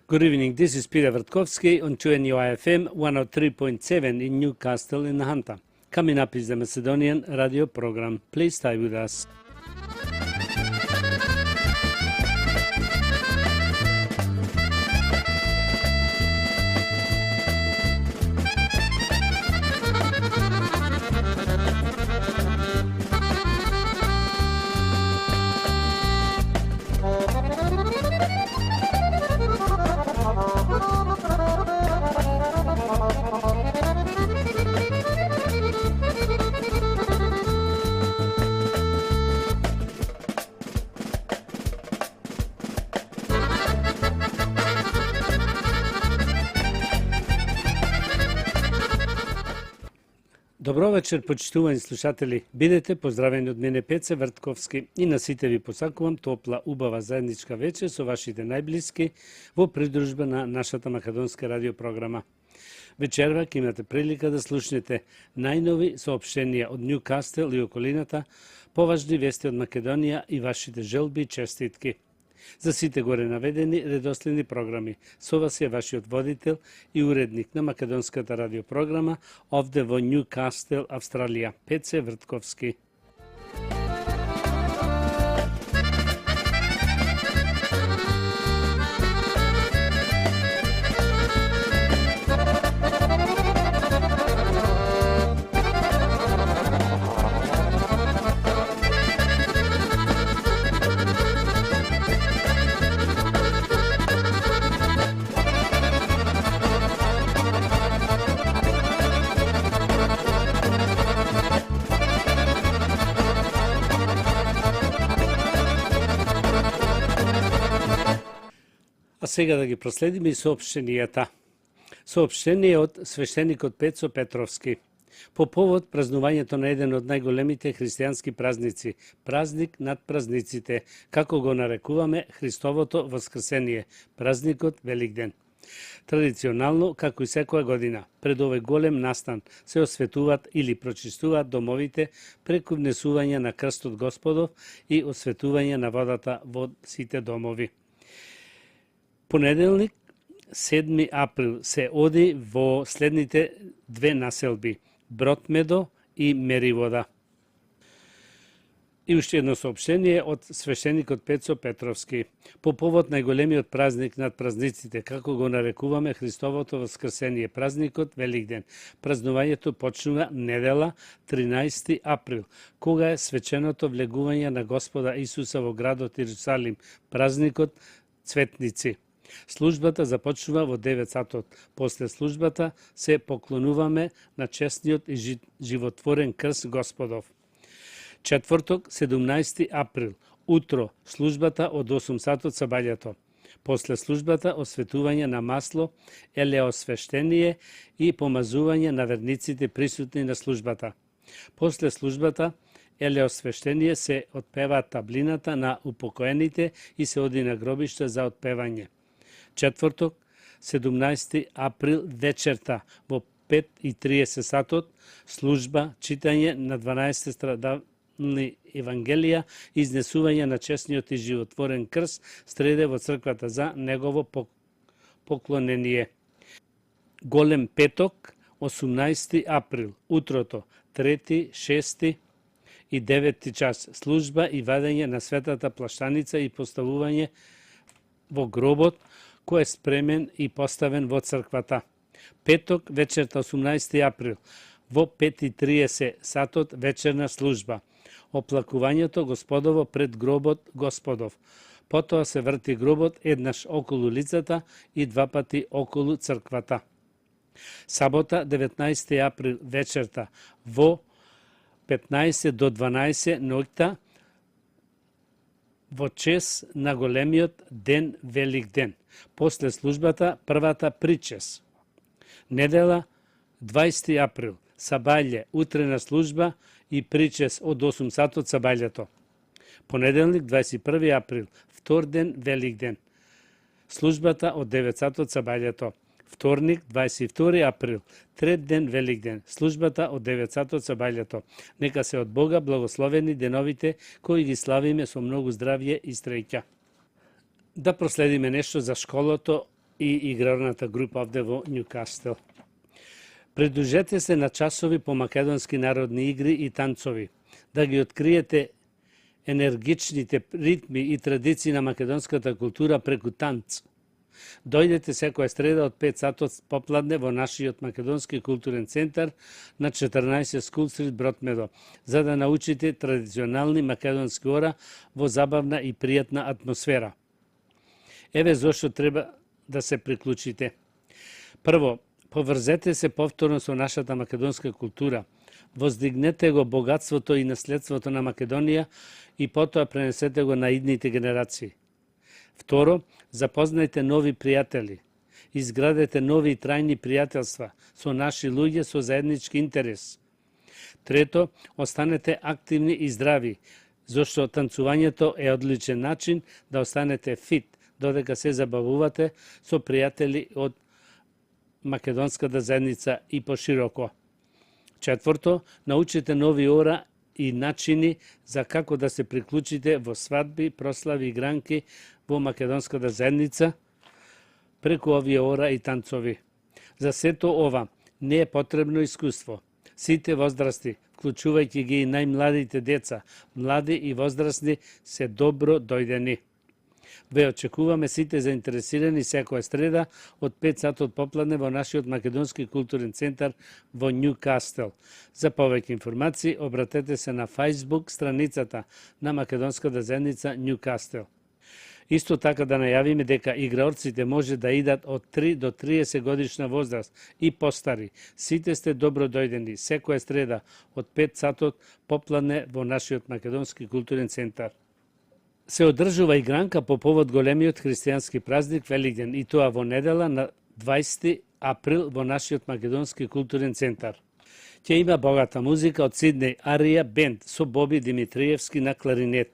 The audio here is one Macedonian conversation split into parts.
Good evening, this is Peter Vertkovsky on 2NUIFM 103.7 in Newcastle in Hunter. Coming up is the Macedonian radio program. Please stay with us. Добро вечер, почитувани слушатели. Бидете поздравени од мене Пеце Вртковски и на сите ви посакувам топла, убава заедничка вечер со вашите најблиски во придружба на нашата македонска радиопрограма. Вечерва ќе имате прилика да слушнете најнови соопштенија од Ньюкастел и околината, поважни вести од Македонија и вашите желби и честитки. За сите горе наведени редоследни програми, со вас е вашиот водител и уредник на македонската радиопрограма овде во Ньюкастел, Австралија, Пеце Вртковски. А сега да ги проследиме и соопштенијата. Соопштение од свештеникот Пецо Петровски. По повод празнувањето на еден од најголемите христијански празници, празник над празниците, како го нарекуваме Христовото воскресение, празникот Великден. Традиционално, како и секоја година, пред овој голем настан се осветуваат или прочистуваат домовите преку внесување на крстот Господов и осветување на водата во сите домови. Понеделник, 7 април, се оди во следните две населби – Бротмедо и Меривода. И уште едно соопштение од свештеникот Пецо Петровски. По повод најголемиот празник над празниците, како го нарекуваме Христовото воскресение, празникот Великден. Празнувањето почнува недела 13 април, кога е свеченото влегување на Господа Исуса во градот Иерусалим, празникот Цветници. Службата започнува во 9 сатот. После службата се поклонуваме на честниот и животворен крст Господов. Четврток, 17 април, утро, службата од 8 сатот сабањето. После службата осветување на масло, елеосвештение и помазување на верниците присутни на службата. После службата елеосвештение се отпева таблината на упокоените и се оди на гробишта за отпевање. Четврток, 17 април вечерта во 5:30 сатот служба читање на 12 страдални евангелија, изнесување на честниот и животворен крст среде во црквата за негово поклонение. Голем петок, 18 април, утрото, 3, 6 и 9 час, служба и вадење на светата плаштаница и поставување во гробот, кој е спремен и поставен во црквата. Петок, вечерта 18 април, во 5:30 сатот вечерна служба. Оплакувањето Господово пред гробот Господов. Потоа се врти гробот еднаш околу лицата и два пати околу црквата. Сабота, 19 април вечерта, во 15 до 12 ноќта, во чест на големиот ден Великден. После службата првата причес. Недела 20 април, сабајле, утрена служба и причес од 8 сатот сабајлето. Понеделник 21 април, втор ден Великден. Службата од 9 сатот сабајлето. Вторник, 22 април, трет ден Великден, службата од 9 сатот сабајлето. Нека се од Бога благословени деновите кои ги славиме со многу здравје и среќа. Да проследиме нешто за школото и игралната група овде во Нјукастел. Придружете се на часови по македонски народни игри и танцови, да ги откриете енергичните ритми и традиции на македонската култура преку танц. Дојдете секоја среда од 5 сатот попладне во нашиот македонски културен центар на 14 Скул Стрит Бротмедо, за да научите традиционални македонски ора во забавна и пријатна атмосфера. Еве зошто треба да се приклучите. Прво, поврзете се повторно со нашата македонска култура, воздигнете го богатството и наследството на Македонија и потоа пренесете го на идните генерации. Второ, запознајте нови пријатели, изградете нови и трајни пријателства со наши луѓе со заеднички интерес. Трето, останете активни и здрави, зашто танцувањето е одличен начин да останете фит, додека се забавувате со пријатели од македонската заедница и пошироко. Четврто, научите нови ора и начини за како да се приклучите во свадби, прослави и гранки во македонската заедница преку овие ора и танцови. За сето ова не е потребно искуство. Сите возрасти, вклучувајќи ги и најмладите деца, млади и возрастни, се добро дојдени. Ве очекуваме сите заинтересирани секоја среда од 5 сатот попладне во нашиот македонски културен центар во Нјукастел. За повеќе информации обратете се на Facebook страницата на македонската заедница Нјукастел. Исто така да најавиме дека играорците може да идат од 3 до 30 годишна возраст и постари. Сите сте добро дојдени секоја среда од 5 сатот попладне во нашиот македонски културен центар. Се одржува игранка по повод големиот христијански празник Великден, и тоа во недела на 20 април во нашиот македонски културен центар. Ќе има богата музика од Сиднеј Арија Бенд со Боби Димитриевски на кларинет.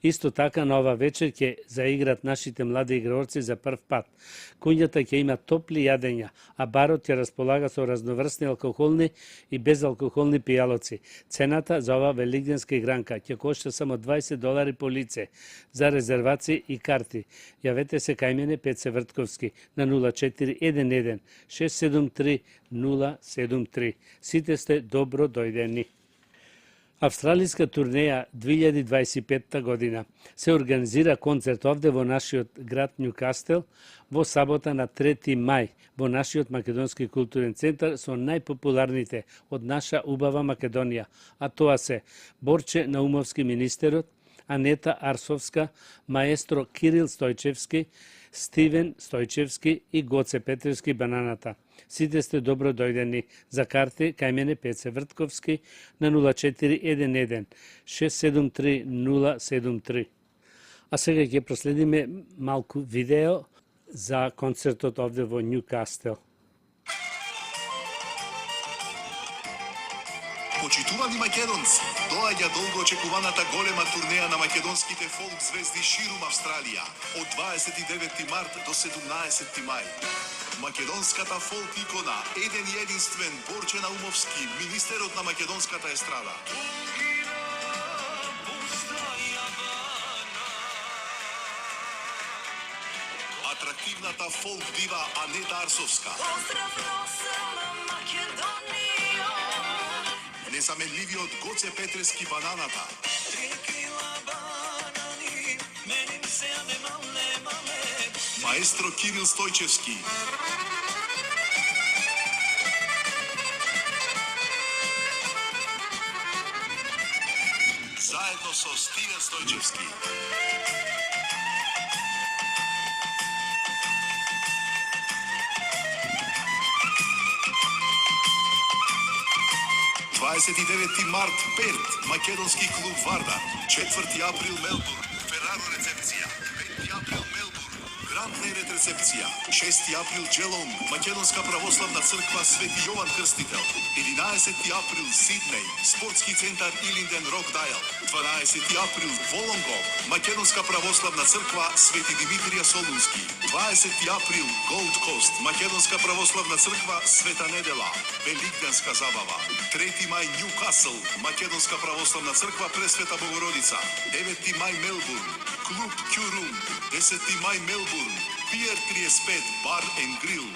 Исто така на ова вечер ќе заиграт нашите млади играорци за прв пат. Куњата ќе има топли јадења, а барот ќе располага со разноврсни алкохолни и безалкохолни пијалоци. Цената за ова великденска игранка ќе кошта само $20 по лице. За резервации и карти јавете се кај мене Пеце Вртковски на 0411 673 073. Сите сте добро дојдени. Австралиска турнеја 2025 година се организира концерт овде во нашиот град Нјукастел во сабота на 3 мај во нашиот македонски културен центар со најпопуларните од наша убава Македонија, а тоа се Борче Наумовски министерот, Анета Арсовска, маестро Кирил Стојчевски, Стивен Стојчевски и Гоце Петревски Бананата. Сите сте добро дојдени. За карти кај мене Пеце Вртковски на 0411 673 073. А сега ќе проследиме малку видео за концертот овде во Нјукастел. Почитувани македонци, доаѓа долго очекуваната голема турнеја на македонските фолк звезди ширум Австралија од 29 март до 17 мај. Македонската фолк икона, еден и единствен Борче Наумовски, министерот на македонската естрада. Атрактивната фолк дива Анета Арсовска. Незаменливиот Гоце Петревски Бананата. Маестро Кирил Стојчевски. Заедно со Стивен Стојчевски. март Перт, македонски клуб Вардар. 4 април Мелбурн, Фераро рецепција. 5 април Мелбурн, Гранд Нерет рецепција. 6 април Джелон, Македонска православна црква Свети Јован Крстител. 11 април Сиднеј, спортски центар Илинден Рокдајл. 12 април Волонгол, Македонска православна црква Свети Димитрија Солунски. 20 април Голд Кост, Македонска православна црква Света Недела. Великденска забава. 3 мај Нјукасл, Македонска православна црква Пресвета Богородица. 9 мај Мелбурн, клуб Кюрум. 10 мај Мелбурн, Pier 35 Bar and Grill.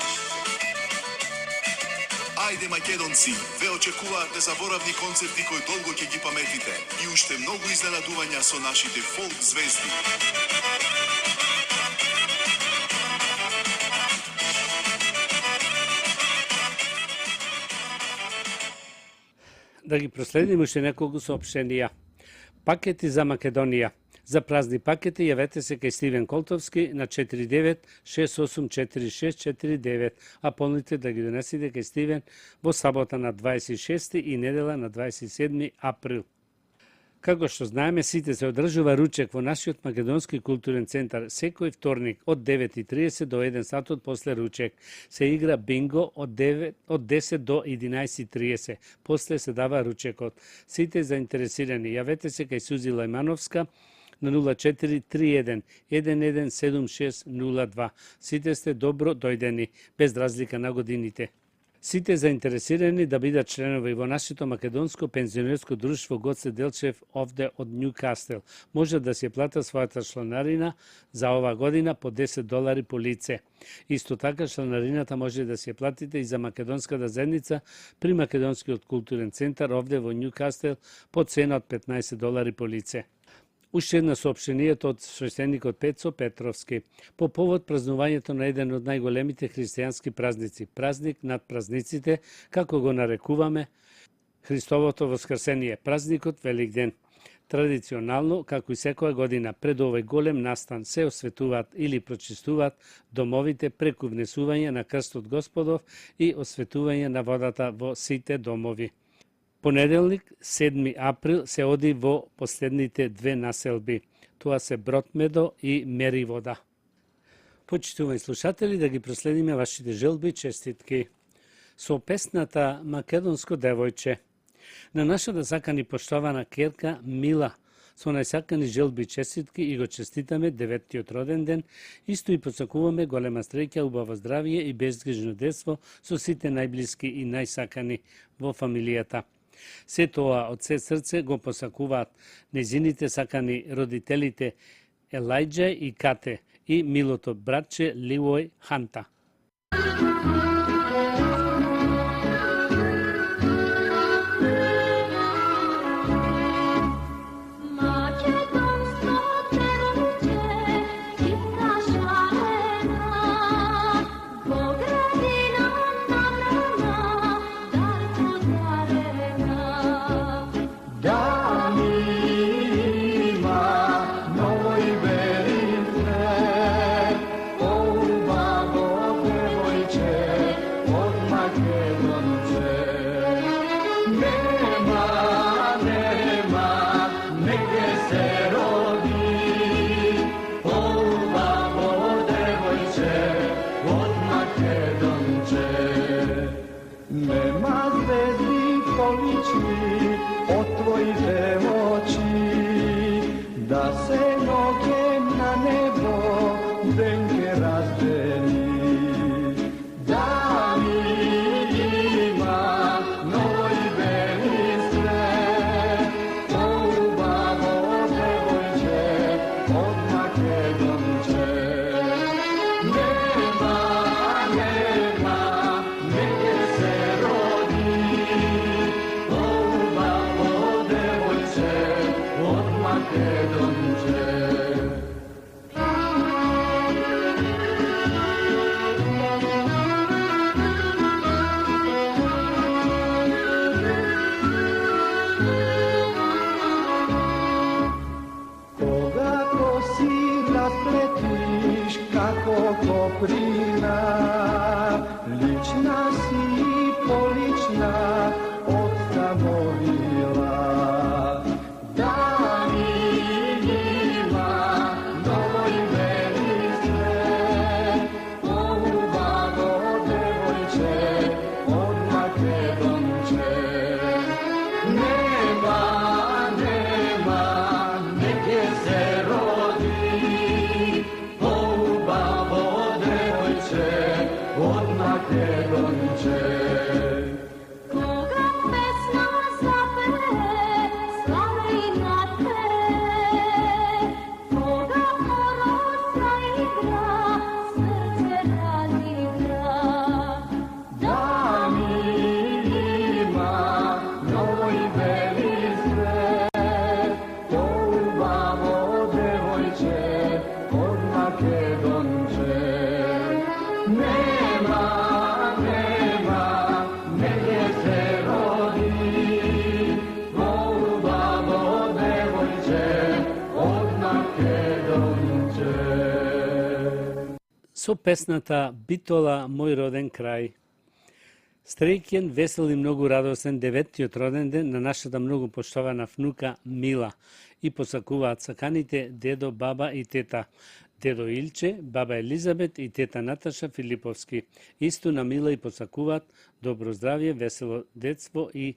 Ајде македонци, ве очекуваат незаборавни концерти кои долго ќе ги паметите и уште многу изненадувања со нашите фолк звезди. Да ги проследим уште неколку соопштенија. Пакети за Македонија. За празни пакети јавете се кај Стивен Колтовски на 49684649, а полните да ги донесете кај Стивен во сабота на 26 и недела на 27 април. Како што знаеме, сите се одржува ручек во нашиот македонски културен центар секој вторник од 9:30 до 1 сатот после ручек. Се игра бинго од 10 до 11:30. После се дава ручекот. Сите заинтересирани јавете се кај Сузи Лајмановска на 0431 117602. Сите сте добро дојдени, без разлика на годините. Сите заинтересирани да бидат членови во нашето македонско пензионерско друштво Гоце Делчев овде од Нјукастел. Може да се плата својата чланарина за ова година по $10 по лице. Исто така чланарината може да се платите и за македонската заедница при Македонскиот културен центар овде во Нјукастел по цена од $15 по лице. Уште една соопштенијето од свештеникот Пецо Петровски по повод празнувањето на еден од најголемите христијански празници, празник над празниците, како го нарекуваме Христовото воскресение, празникот Великден. Традиционално, како и секоја година, пред овој голем настан се осветуваат или прочистуваат домовите преку внесување на крстот Господов и осветување на водата во сите домови. Понеделник, 7 април, се оди во последните две населби. Тоа се Бродмедо и Меривода. Почитувани слушатели, да ги проследиме вашите желби и честитки. Со песната Македонско девојче. На нашата сакани поштована керка Мила, со најсакани желби и честитки и го честитаме 9-тиот роден ден, исто и посакуваме голема среќа, убаво здравје и безгрижно детство со сите најблиски и најсакани во фамилијата. Се тоа од се срце го посакуваат незините сакани родителите Елајджа и Кате и милото братче Ливој Ханта. Koga Со песната Битола, мој роден крај. Среќен, весел и многу радосен 9-тиот роден ден на нашата многу поштована внука Мила и посакуваат саканите дедо, баба и тета. Дедо Илче, баба Елизабет и тета Наташа Филиповски. Исто на Мила и посакуваат добро здравје, весело детство и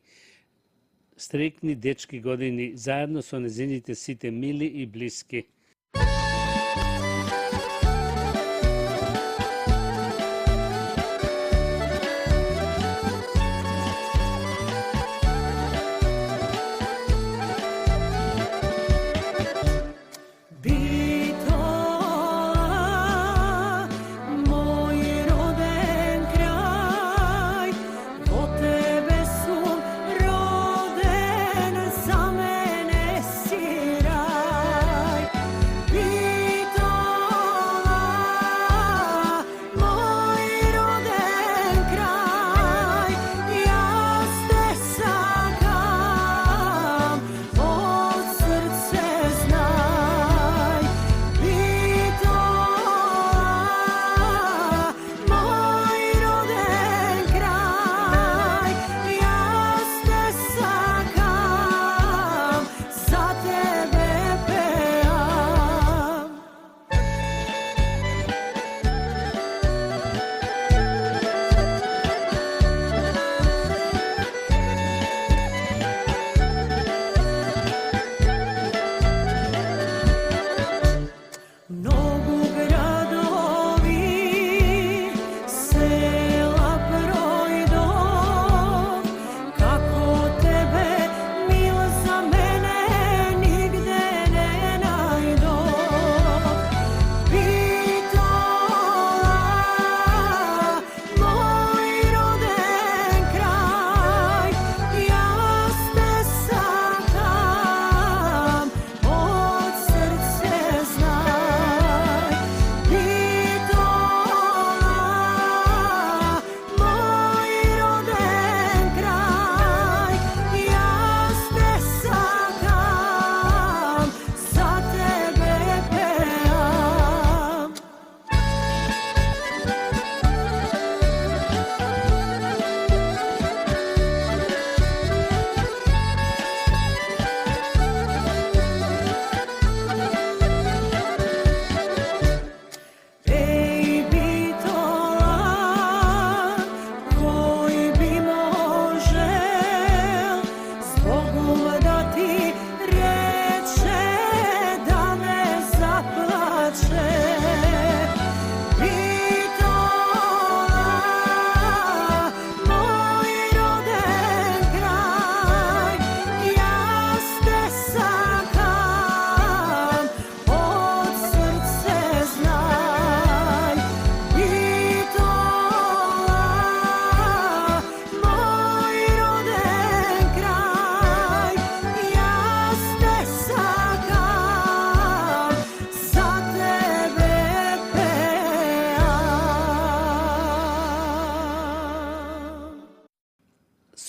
среќни дечки години заедно со незините сите мили и блиски.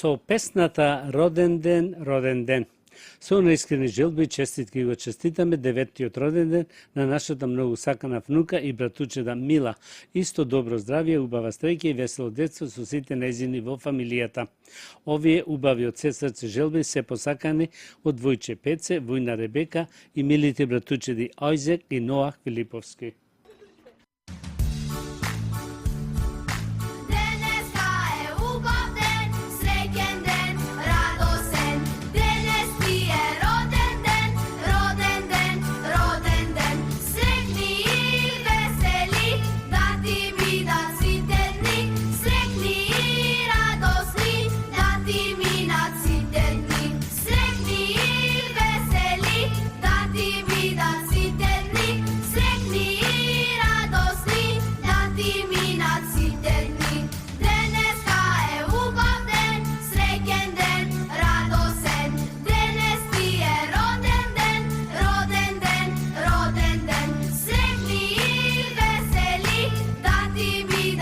Со песната Роден ден. Со наискрени желби и честитки го честитаме 9-тиот роден ден на нашата многу сакана внука и братучеда Мила. Исто добро здравје, убава стреќа и весело детство со сите нејзини во фамилијата. Овие убави од се срце желби се посакани од Војче Пеце, Војна Ребека и милите братучеди Ајзек и Ноах Филиповски. Ti mi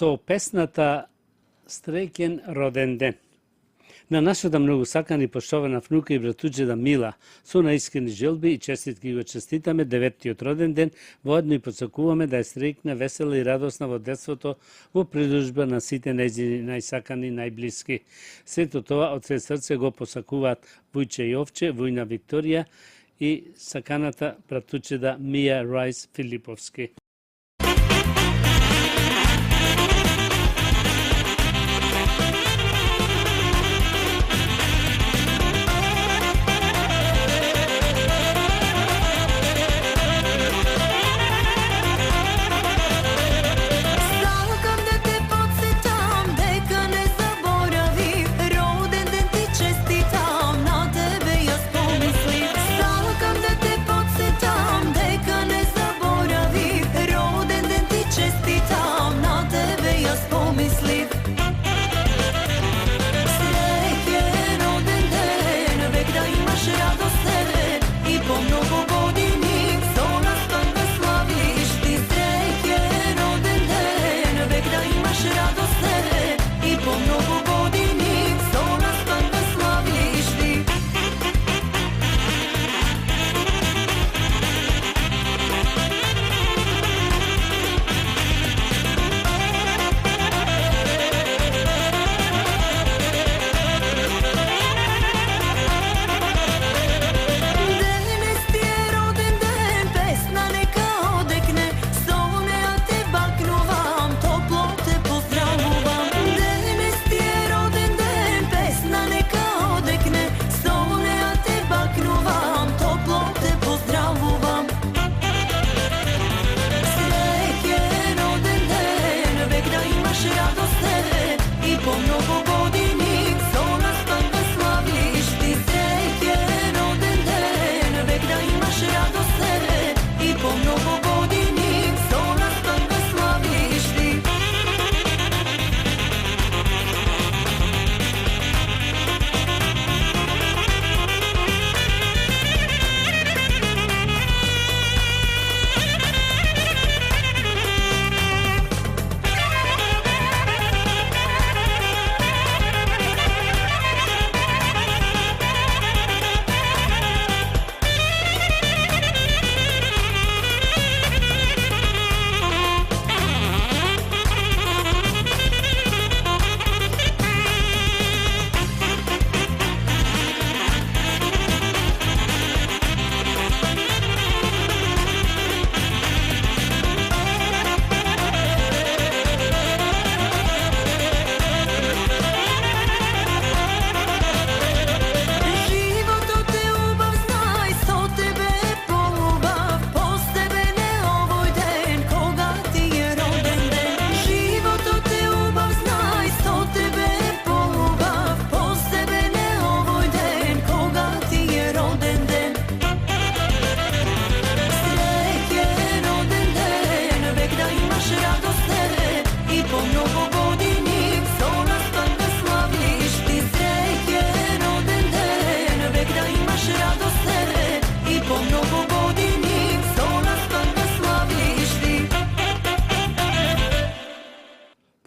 со песната Среќен роден ден. На нашата многу сакана и поштована внука и братуџеда Мила, со наискрени желби и честитки го честитаме 9-тиот роден ден, воедно и посакуваме да е среќна, весела и радосна во детството во придружба на сите нејзини најсакани, најблиски. Сето тоа од се срце го посакуваат Вујче Јовче, Вујна Викторија и саканата братуџеда Мија Рајс Филиповски.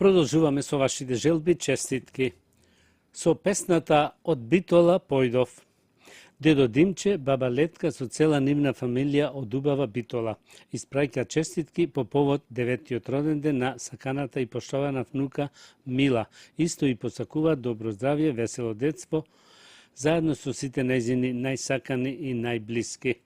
Продолжуваме со вашите желби, честитки. Со песната Од Битола појдов. Дедо Димче, баба Летка со цела нивна фамилија од убава Битола испраќа честитки по повод 9-тиот роден ден на саканата и поштована внука Мила. Исто и посакуваат добро здравје, весело детство, заедно со сите нејзини најсакани и најблиски.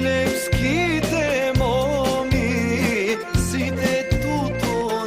Прилепските моми, сите туто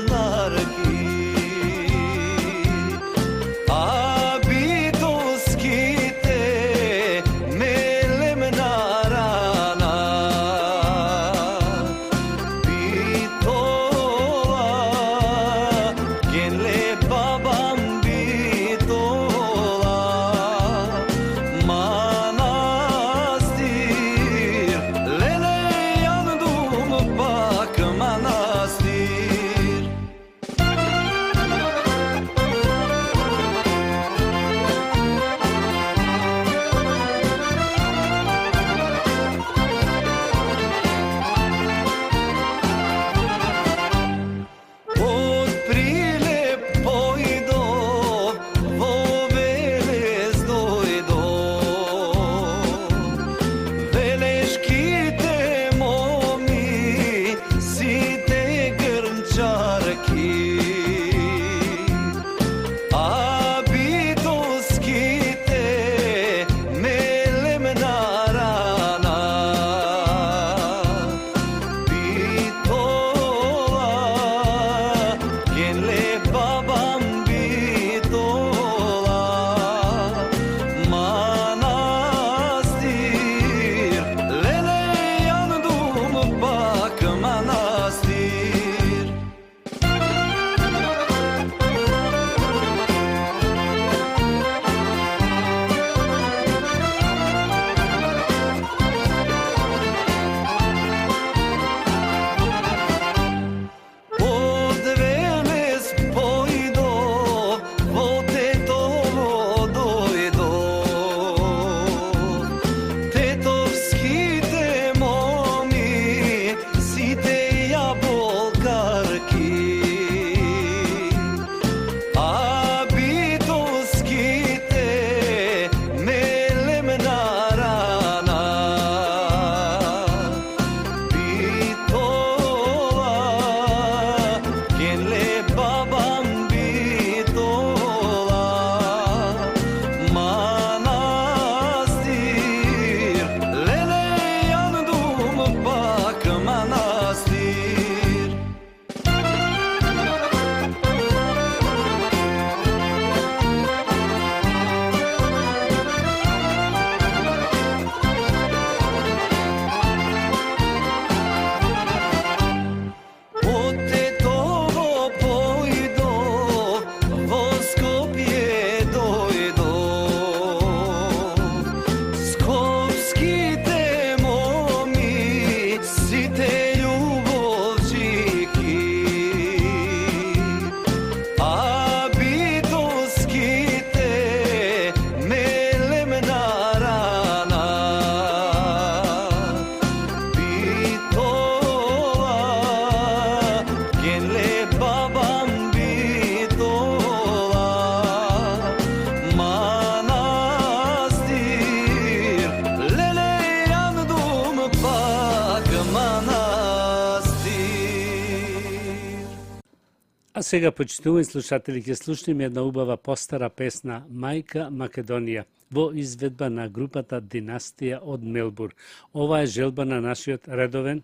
сега, почитувани слушатели, ќе слушнеме една убава постара песна Мајка Македонија во изведба на групата Династија од Мелбур. Ова е желба на нашиот редовен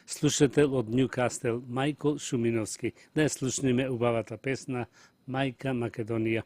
слушател од Нјукастел, Мајкол Шуминовски. Да ја слушнеме убавата песна Мајка Македонија.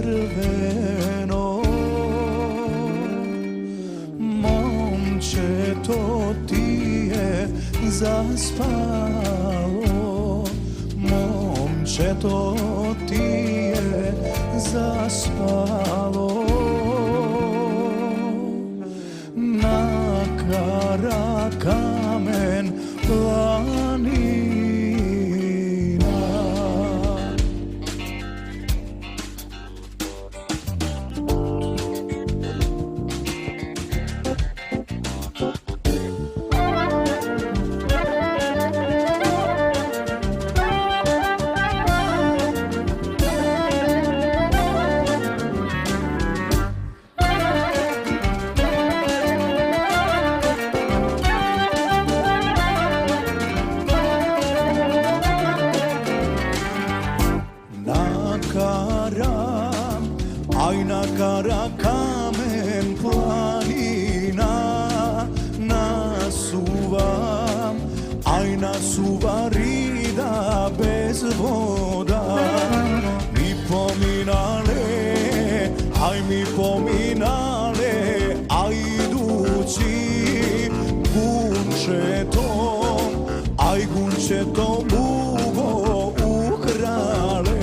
crveno, momčeto ti je zaspalo, momčeto ti je zaspalo. Na karakame lutaram, aj na kara kamen planina nasuvam, aj nasuva rida bez voda. Mi pominale, aj mi pominale, aj idući gunčetom, aj gunčetom ugo ukrale.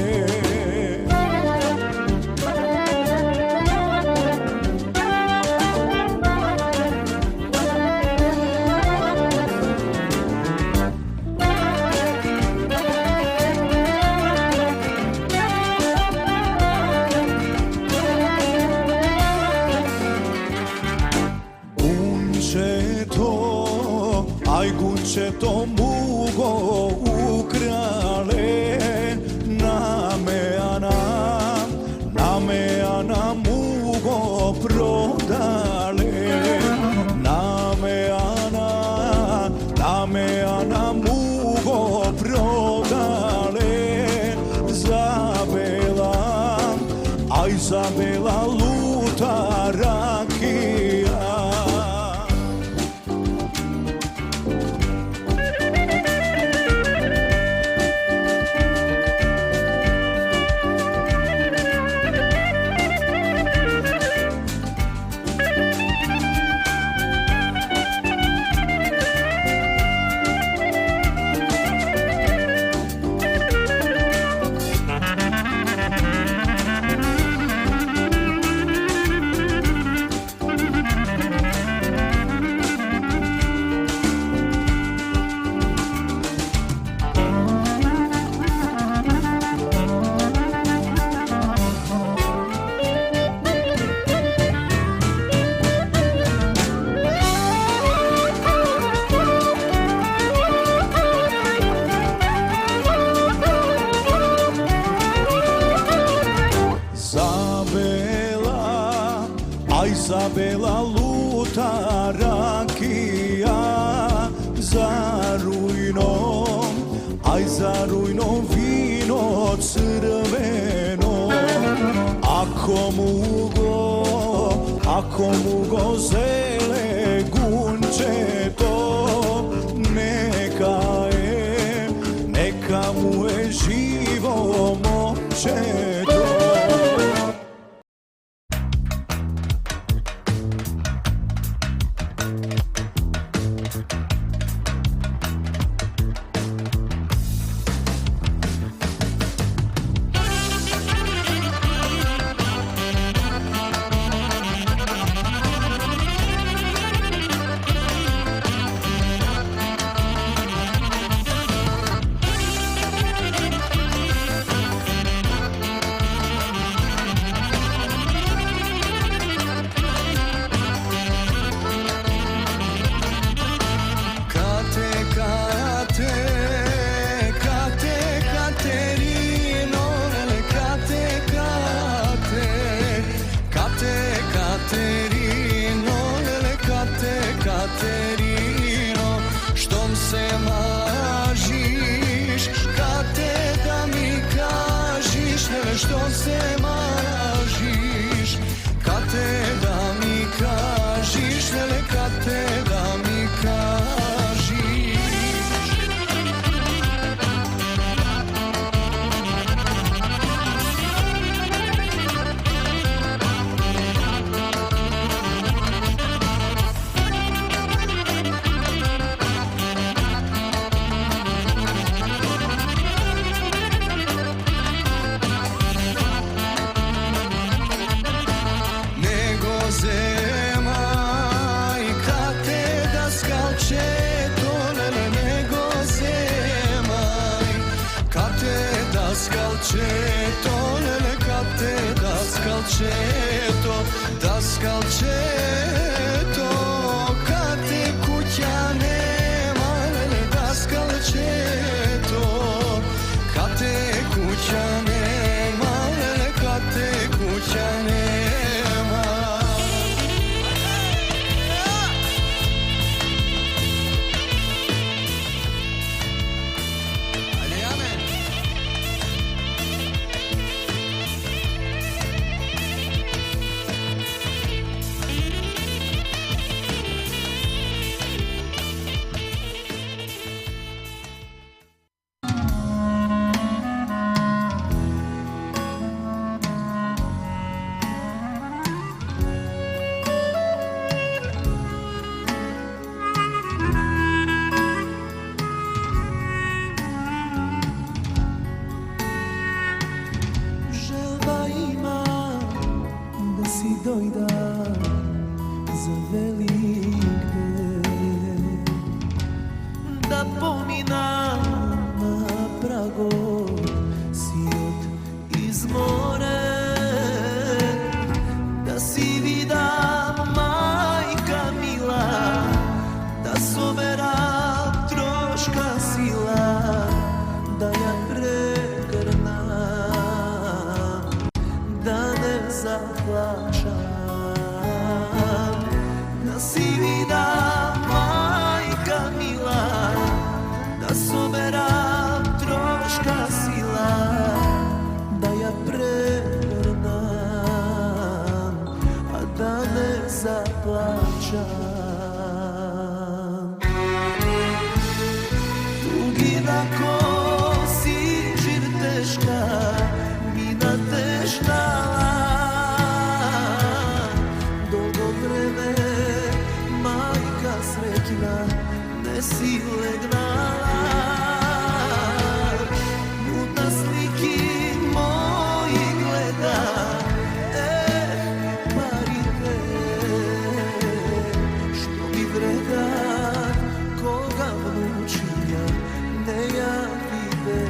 Aj gunčetom ugo ukrale, name ana mugo prodale, name ana mugo prodale, zabela luta rakija. Zabela luta rakija za rujnom vino crveno. Ako mugo zele gunče to, neka mu je živo momče to. Katerino, štom se mažiš, kate da mi kažiš, štom se mažiš, kate da mi kažiš, kate da mi kažiš. Daskalčeto, kad te kuća nema, daskalčeto, kad te kuća nema, kad te kuća nema. doјда за Великден, да поминам на прагот сиот изморен, да си видам мајка мила, да соберам трошка сила, да ја прегрнам, да не заплачам, да си видам мајка мила, да соберам трошка сила, да ја прегрнам, а да не заплачам. Тугина коси жир тешка, мина тешнала, долго време мајка среќна не си легнала. Мутна слики мои гледа, парите што ми вредат кога внучиња не ја виде.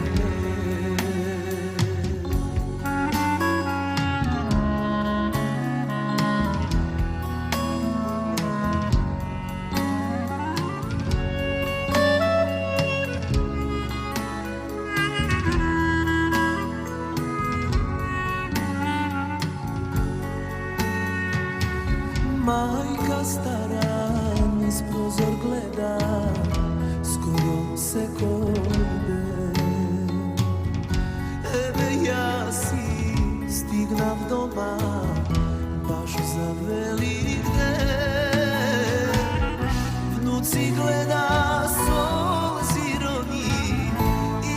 Мајка стара низ прозор гледа, скоро секој ден. Еве јас си стигнав дома, баш за Великден. Внуци гледа со зирони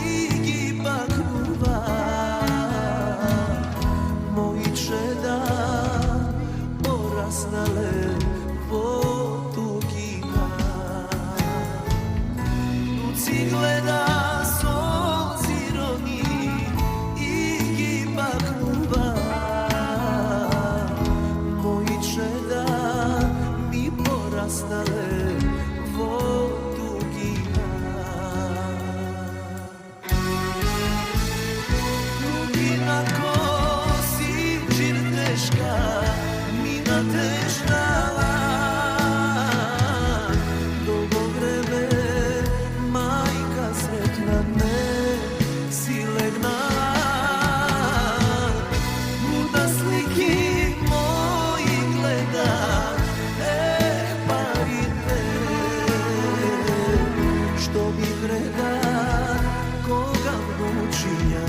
и ги бакнува. Мои чеда пораснале во тугина. Внуци гледа со зирони и ги бакнува. Мои чеда ми пораснале во тугина. Тугина коси жир тешка, мина тешнала, долго време мајка среќна не си легнала. Мутна слики мои гледа, парите што ми вредат кога внучиња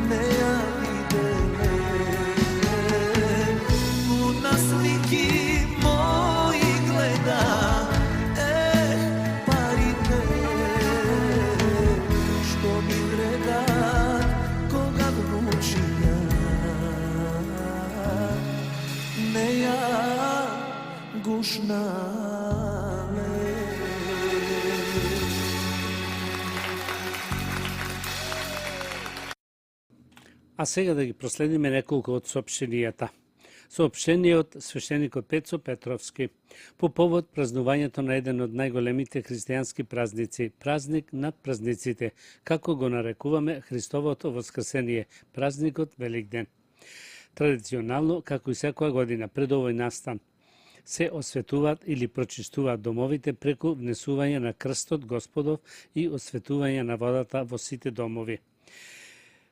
не ја виделе. Мутна слики мои гледа, парите што ми вредат кога внучиња не ја гушнале. А сега да ги проследиме неколку од соопштенијата. Соопштение од свештеникот Пецо Петровски по повод празнувањето на еден од најголемите христијански празници, празник над празниците, како го нарекуваме Христовото воскресение, празникот Великден. Традиционално, како и секоја година пред овој настан, се осветуваат или прочистуваат домовите преку внесување на крстот Господов и осветување на водата во сите домови.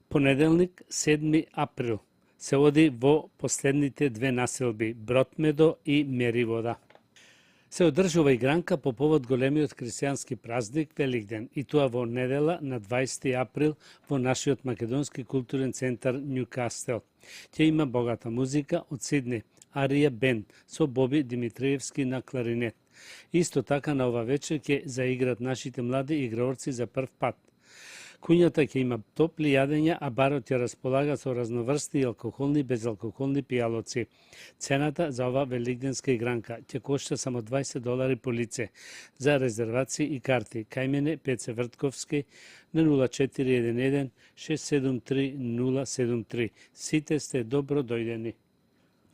Понеделник, 7 април, се оди во последните две населби, Бротмедо и Меривода. Се одржува игранка по повод големиот христијански празник Великден, и тоа во недела на 20 април во нашиот македонски културен центар Њукастел. Ќе има богата музика од Сидни, Арија Бенд со Боби Димитриевски на кларинет. Исто така на ова вечер ќе заиграт нашите млади играорци за прв пат. Куњата ќе има топли јадења, а барот ја располага со разноврсни алкохолни и безалкохолни пијалоци. Цената за ова великденска игранка ќе кошта само $20 по лице. За резервации и карти, кај мене Пеце Вртковски на 0411 673 073. Сите сте добро дојдени.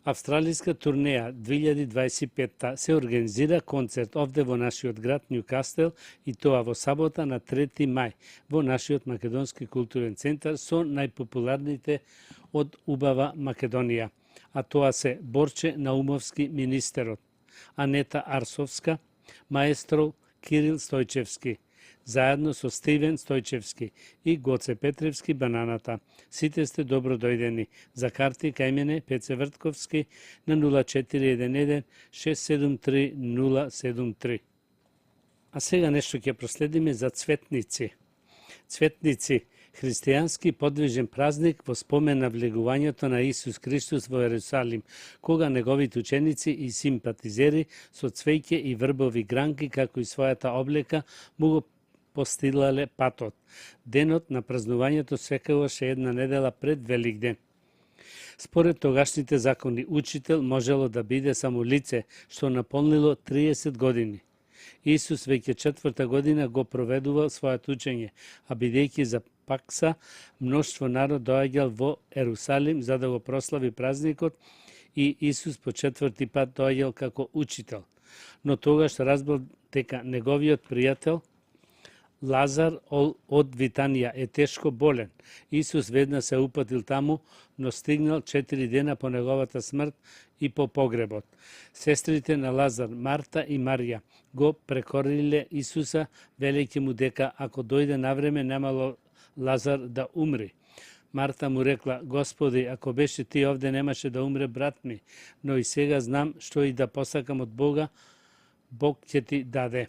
Австралиска турнеја 2025 се организира концерт овде во нашиот град Њукастел и тоа во сабота на 3 мај во нашиот македонски културен центар со најпопуларните од убава Македонија, а тоа се Борче Наумовски министерот, Анета Арсовска, маестро Кирил Стојчевски, заедно со Стивен Стојчевски и Гоце Петревски Бананата. Сите сте добро дојдени. За карти кај мене Пеце Вртковски на 0411 673 073. А сега нешто ќе проследиме за Цветници. Цветници, христијански подвижен празник во спомен на влегувањето на Исус Христос во Ерусалим, кога неговите ученици и симпатизери со цвеќе и врбови гранки, како и својата облека, му го постилале патот. Денот на празнувањето секогаш е една недела пред Великден. Според тогашните закони, учител можело да биде само лице што наполнило 30 години. Исус веќе 4-та година го проведувал својато учење, а бидејќи за Пакса мноштво народ доаѓал во Ерусалим за да го прослави празникот и Исус по 4-ти пат доаѓал како учител. Но тогаш разбрал дека неговиот пријател Лазар од Витанија е тешко болен. Исус веднаш се упатил таму, но стигнал 4 дена по неговата смрт и по погребот. Сестрите на Лазар, Марта и Марија, го прекориле Исуса, велејќи му дека ако дојде навреме немало Лазар да умри. Марта му рекла: Господи, ако беше ти овде немаше да умре брат ми, но и сега знам што и да посакам од Бога, Бог ќе ти даде.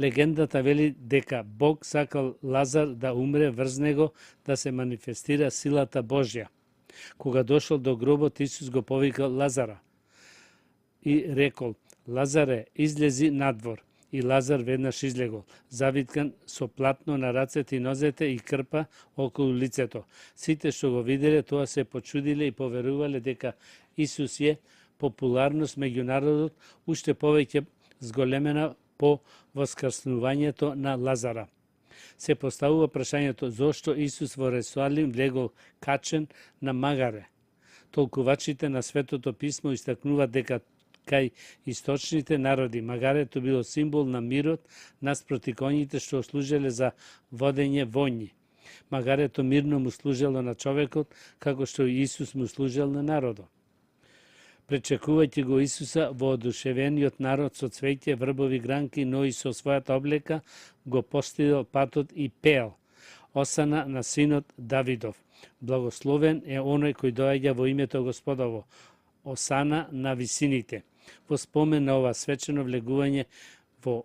Легендата вели дека Бог сакал Лазар да умре врз него да се манифестира силата Божја. Кога дошол до гробот, Исус го повикал Лазара и рекол: Лазаре, излези надвор. И Лазар веднаш излегол, завиткан со платно на рацете и нозете и крпа околу лицето. Сите што го виделе тоа се почудиле и поверувале дека Исус е популарност меѓу народот, уште повеќе зголемена по воскреснувањето на Лазара. Се поставува прашањето зошто Исус во Ерусалим влегол качен на магаре. Толкувачите на Светото писмо истакнуваат дека кај источните народи магарето било символ на мирот наспроти коњите што служеле за водење војни. Магарето мирно му служело на човекот, како што и Исус му служел на народот. Пречекувајќи го Исуса во одушевениот народ со цвеќе, врбови гранки, но и со својата облека, го постидел патот и пеел: Осана на синот Давидов. Благословен е оној кој доаѓа во името Господово. Осана на висините. Во спомен на ова свечено влегување во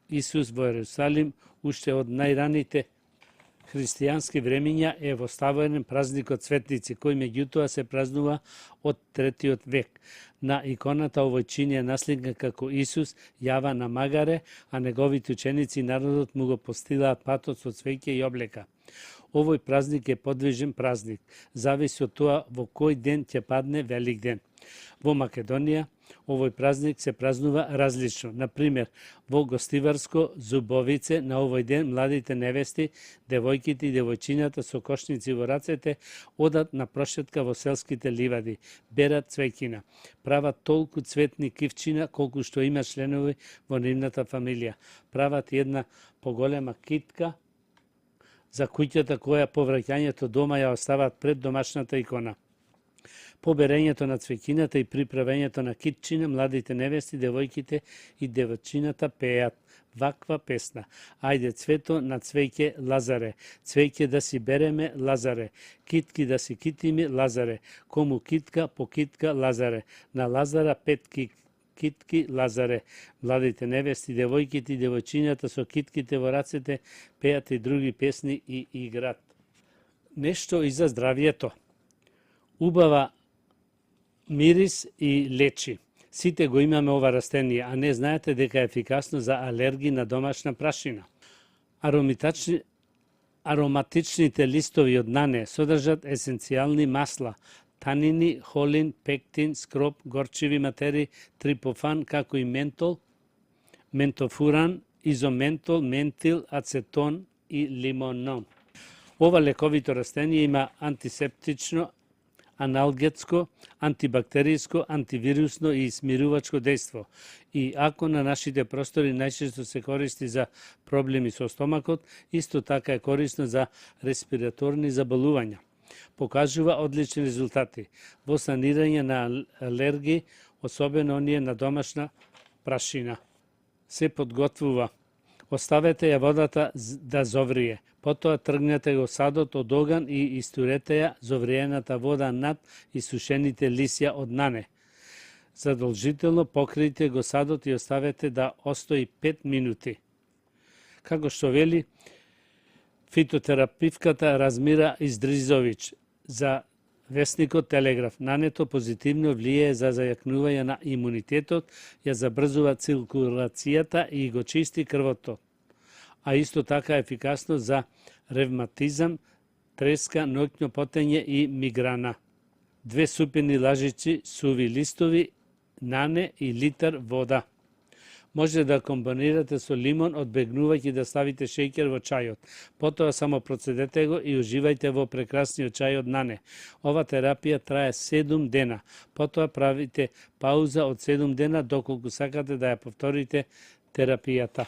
Исус во Ерусалим, уште од најраните христијански времиња е воставен празникот Цветници, кој меѓутоа се празнува од 3 век. На иконата овој чин е наслика како Исус јава на магаре, а неговите ученици и народот му го постилаат патот со цвеќе и облека. Овој празник е подвижен празник, зависи од тоа во кој ден ќе падне Великден. Во Македонија овој празник се празнува различно. Например, во Гостиварско Зубовице на овој ден младите невести, девојките и девојчината со кошници во рацете одат на прошетка во селските ливади, берат цвеќина, прават толку цветни кивчина колку што има членови во нивната фамилија, прават една поголема китка за куќата која по враќањето дома ја остават пред домашната икона. По берењето на цвеќината и приправењето на китчина, младите невести, девојките и девојчината пеат ваква песна: Ајде цвето на цвеќе Лазаре, цвеќе да си береме Лазаре, китки да си китиме Лазаре, кому китка по китка Лазаре, на Лазара 5 китки Лазаре. Младите невести, девојките и девојчината со китките во рацете пеат и други песни и играт. Нешто и за здравието. Убава мирис и лечи. Сите го имаме ова растение, а не знаете дека е ефикасно за алергии на домашна прашина. Ароматичните листови од нане содржат есенцијални масла, танини, холин, пектин, скроп, горчиви материи, трипофан, како и ментол, ментофуран, изоментол, ментил, ацетон и лимонон. Ова лековито растение има аналгетско, антибактеријско, антивирусно и смирувачко дејство. И ако на нашите простори најчесто се користи за проблеми со стомакот, исто така е корисно за респираторни заболувања. Покажува одлични резултати во санирање на алергии, особено оние на домашна прашина. Се подготвува. Оставете ја водата да зоврие. Потоа тргнете го садот од оган и истурете ја зовриената вода над исушените лисја од нане. Задолжително покријте го садот и оставете да остои 5 минути. Како што вели фитотерапевтката Размира Издризович за весникот Телеграф, нането позитивно влијае за зајакнување на имунитетот, ја забрзува циркулацијата и го чисти крвото, а исто така ефикасно за ревматизам, треска, ноќно потење и миграна. 2 супени лажици суви листови, нане и литар вода. Може да комбинирате со лимон, одбегнувајќи да ставите шеќер во чајот. Потоа само процедете го и уживајте во прекрасниот чај од нане. Ова терапија трае 7 дена. Потоа правите пауза од 7 дена доколку сакате да ја повторите терапијата.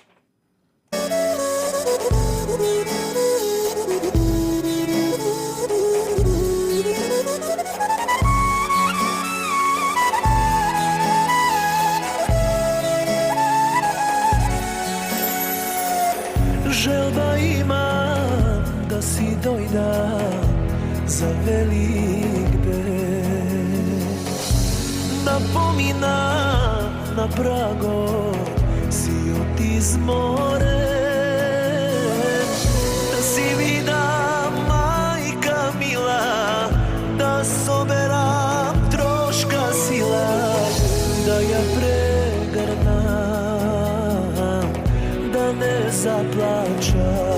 Желба имам да си дојдам за велик ден. Напомина на прагот си од изморен. Да си видам мајка мила, да соберам трошка сила, да ја прегрнам, да не заплачам.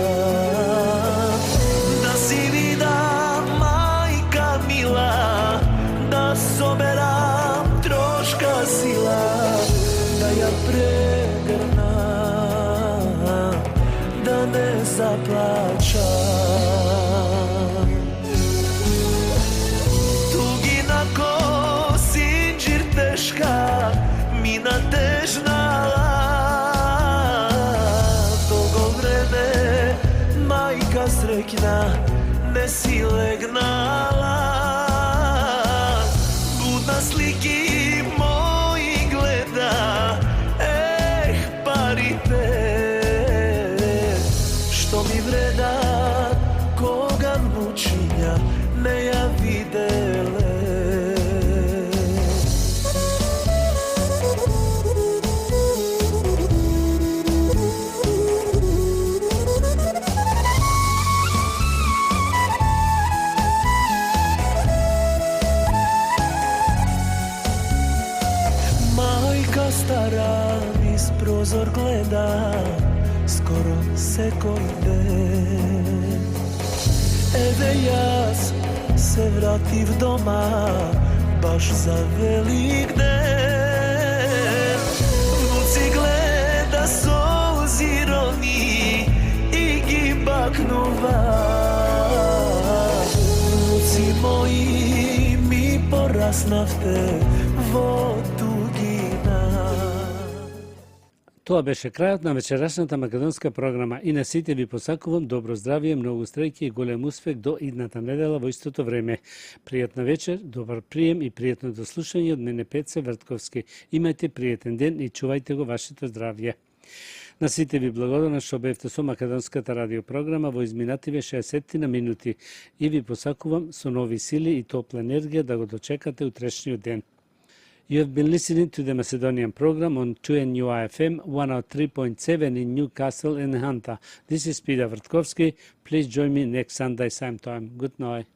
Да си видам мајка мила, да соберам трошка сила, да ја прегрнам, да не заплачам. Тугина ко синџир тешка, мина тежна среќна, не си легнала. Будна слики мои гледа, парите што ми вредат, кога мучиња не ја виделе. Стара низ прозор гледа, скоро секој ден. Еве јас се вратив дома, баш за велик ден. Внуци гледа со узирони и ги бакнува. Внуци мои, ми пораснавте во Тоа беше крајот на вечерашната македонска програма и на сите ви посакувам добро здравје, многу среќа и голем успех до идната недела во истото време. Пријатна вечер, добар прием и пријатно дослушање од мене Пеце Вртковски. Имајте пријатен ден и чувајте го вашето здравје. На сите ви благодарам што бевте со македонската радиопрограма во изминативе 60 минути и ви посакувам со нови сили и топла енергија да го дочекате утрешниот ден. You have been listening to the Macedonian program on 2NUI FM 103.7 in Newcastle and Hanta. This is Peter Vrtkovski. Please join me next Sunday same time. Good night.